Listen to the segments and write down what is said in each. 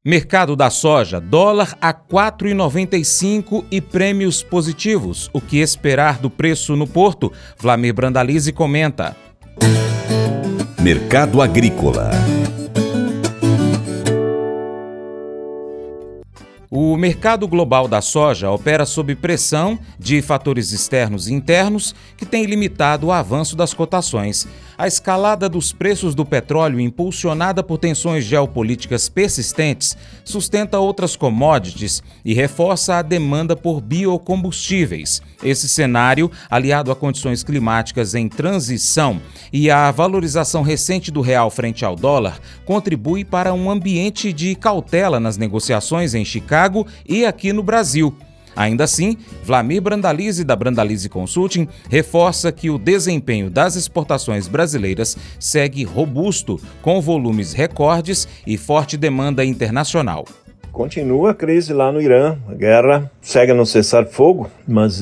Mercado da soja, dólar a 4,95 e prêmios positivos. O que esperar do preço no porto? Vlamir Brandalize comenta. Mercado Agrícola. O mercado global da soja opera sob pressão de fatores externos e internos que têm limitado o avanço das cotações. A escalada dos preços do petróleo, impulsionada por tensões geopolíticas persistentes, sustenta outras commodities e reforça a demanda por biocombustíveis. Esse cenário, aliado a condições climáticas em transição e à valorização recente do real frente ao dólar, contribui para um ambiente de cautela nas negociações em Chicago e aqui no Brasil. Ainda assim, Vlamir Brandalize, da Brandalize Consulting, reforça que o desempenho das exportações brasileiras segue robusto, com volumes recordes e forte demanda internacional. Continua a crise lá no Irã, a guerra segue a não cessar fogo, mas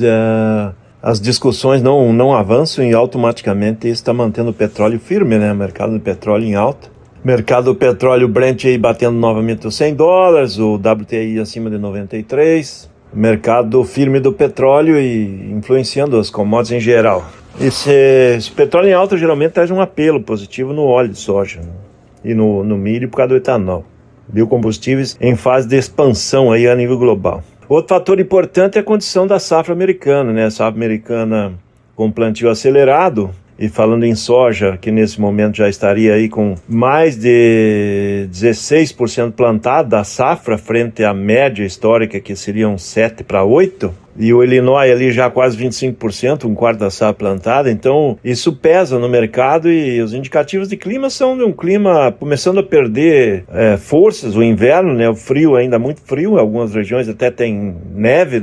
as discussões não avançam e automaticamente isso está mantendo o petróleo firme, né? O mercado do petróleo em alta. Mercado do petróleo Brent aí batendo novamente os $100, o WTI acima de 93. Mercado firme do petróleo e influenciando as commodities em geral. Esse petróleo em alta geralmente traz um apelo positivo no óleo de soja, né? E no milho por causa do etanol. Biocombustíveis em fase de expansão aí a nível global. Outro fator importante é a condição da safra americana, né? A safra americana com plantio acelerado. E falando em soja, que nesse momento já estaria aí com mais de 16% plantado da safra, frente à média histórica, que seriam 7 para 8%. E o Illinois ali já quase 25%, um quarto da safra plantada. Então isso pesa no mercado e os indicativos de clima são de um clima começando a perder forças. O inverno, né, o frio ainda muito frio, algumas regiões até tem neve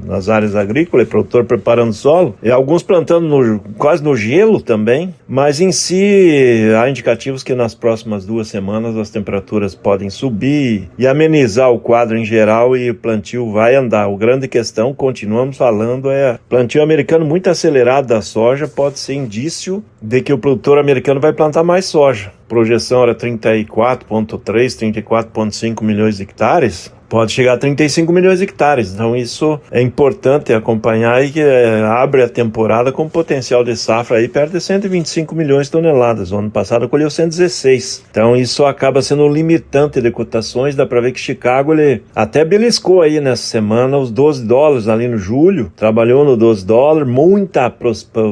nas áreas agrícolas, o produtor preparando o solo. E alguns plantando quase no gelo também. Mas em si há indicativos que nas próximas 2 semanas as temperaturas podem subir e amenizar o quadro em geral e o plantio vai andar. A grande questão, continuamos falando, plantio americano muito acelerado da soja pode ser indício de que o produtor americano vai plantar mais soja. A projeção era 34,3, 34,5 milhões de hectares. Pode chegar a 35 milhões de hectares, então isso é importante acompanhar e que abre a temporada com potencial de safra aí perto de 125 milhões de toneladas. O ano passado colheu 116, então isso acaba sendo um limitante de cotações. Dá para ver que Chicago ele até beliscou aí nessa semana os $12 ali no julho, trabalhou no $12, muita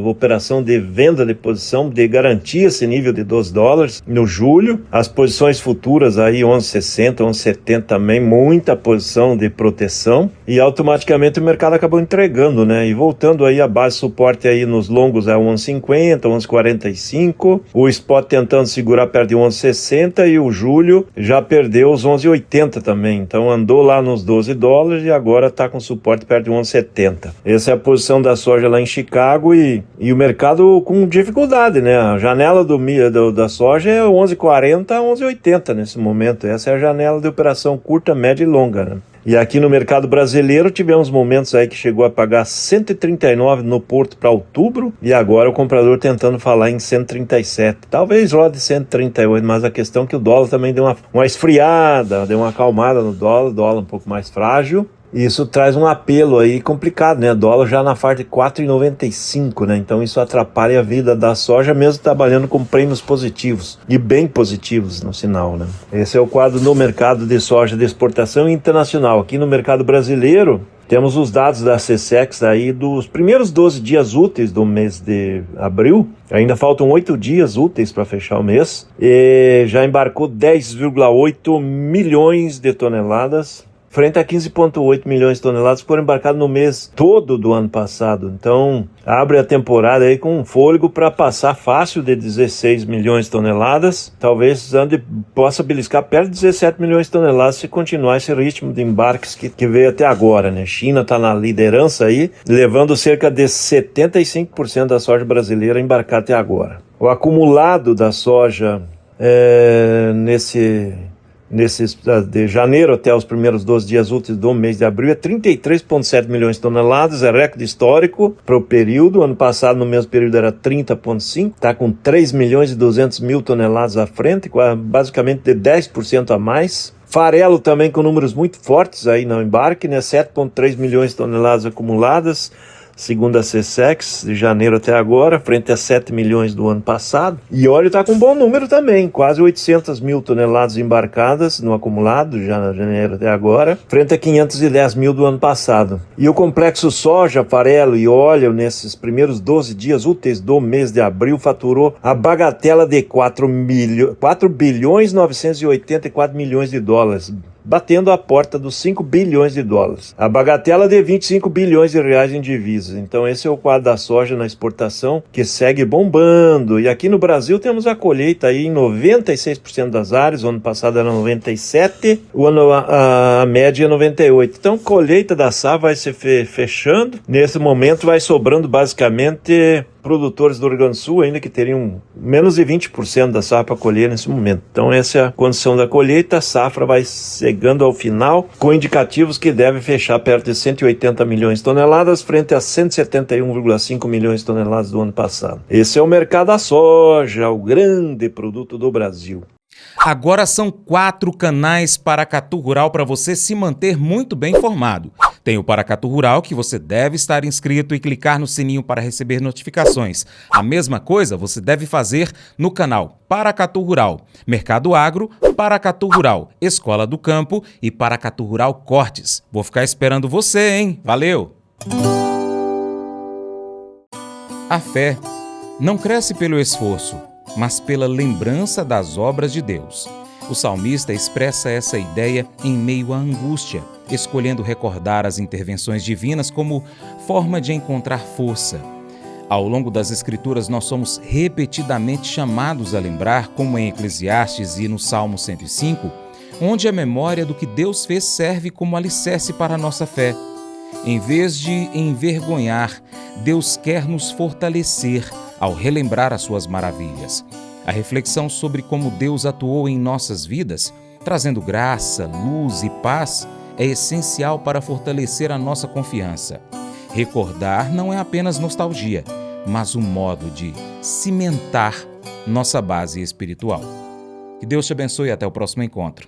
operação de venda de posição, de garantir esse nível de $12 no julho. As posições futuras aí 11,60, 11,70 também, muita posição de proteção e automaticamente o mercado acabou entregando, né? E voltando aí a base de suporte aí nos longos é 11,50, 11,45, o spot tentando segurar perto de 11,60 e o julho já perdeu os 11,80 também, então andou lá nos $12 e agora está com suporte perto de 11,70. Essa é a posição da soja lá em Chicago e o mercado com dificuldade, né? A janela da soja é 11,40 a 11,80 nesse momento. Essa é a janela de operação curta, média e longa, né? E aqui no mercado brasileiro tivemos momentos aí que chegou a pagar 139 no porto para outubro e agora o comprador tentando falar em 137, talvez lá de 138, mas a questão é que o dólar também deu uma esfriada, deu uma acalmada no dólar um pouco mais frágil. E isso traz um apelo aí complicado, né? Dólar já na faixa de 4,95, né? Então isso atrapalha a vida da soja, mesmo trabalhando com prêmios positivos e bem positivos no sinal, né? Esse é o quadro no mercado de soja de exportação internacional. Aqui no mercado brasileiro, temos os dados da SECEX aí dos primeiros 12 dias úteis do mês de abril. Ainda faltam 8 dias úteis para fechar o mês. E já embarcou 10,8 milhões de toneladas. Frente a 15,8 milhões de toneladas que foram embarcadas no mês todo do ano passado. Então, abre a temporada aí com um fôlego para passar fácil de 16 milhões de toneladas. Talvez possa beliscar perto de 17 milhões de toneladas se continuar esse ritmo de embarques que veio até agora, né? China está na liderança aí, levando cerca de 75% da soja brasileira a embarcar até agora. O acumulado da soja nesse de janeiro até os primeiros 12 dias úteis do mês de abril, é 33,7 milhões de toneladas, é recorde histórico para o período. Ano passado, no mesmo período, era 30,5, está com 3 milhões e 200 mil toneladas à frente, basicamente de 10% a mais. Farelo também com números muito fortes aí no embarque, né? 7,3 milhões de toneladas acumuladas, segundo a CSEX, de janeiro até agora, frente a 7 milhões do ano passado. E óleo está com um bom número também, quase 800 mil toneladas embarcadas no acumulado, já de janeiro até agora, frente a 510 mil do ano passado. E o complexo soja, farelo e óleo, nesses primeiros 12 dias úteis do mês de abril, faturou a bagatela de 4 bilhões 984 milhões de dólares, batendo a porta dos 5 bilhões de dólares. A bagatela de 25 bilhões de reais em divisas. Então esse é o quadro da soja na exportação, que segue bombando. E aqui no Brasil temos a colheita aí em 96% das áreas. O ano passado era 97%, a média é 98%. Então colheita da safra vai se fechando. Nesse momento vai sobrando basicamente produtores do Rio Grande do Sul ainda que teriam menos de 20% da safra para colher nesse momento. Então essa é a condição da colheita. A safra vai chegando ao final com indicativos que deve fechar perto de 180 milhões de toneladas frente a 171,5 milhões de toneladas do ano passado. Esse é o mercado da soja, o grande produto do Brasil. Agora são 4 canais Paracatu Rural para você se manter muito bem informado. Tem o Paracatu Rural, que você deve estar inscrito e clicar no sininho para receber notificações. A mesma coisa você deve fazer no canal Paracatu Rural, Mercado Agro, Paracatu Rural, Escola do Campo e Paracatu Rural Cortes. Vou ficar esperando você, hein? Valeu! A fé não cresce pelo esforço, mas pela lembrança das obras de Deus. O salmista expressa essa ideia em meio à angústia, escolhendo recordar as intervenções divinas como forma de encontrar força. Ao longo das Escrituras, nós somos repetidamente chamados a lembrar, como em Eclesiastes e no Salmo 105, onde a memória do que Deus fez serve como alicerce para a nossa fé. Em vez de envergonhar, Deus quer nos fortalecer ao relembrar as suas maravilhas. A reflexão sobre como Deus atuou em nossas vidas, trazendo graça, luz e paz, é essencial para fortalecer a nossa confiança. Recordar não é apenas nostalgia, mas um modo de cimentar nossa base espiritual. Que Deus te abençoe e até o próximo encontro.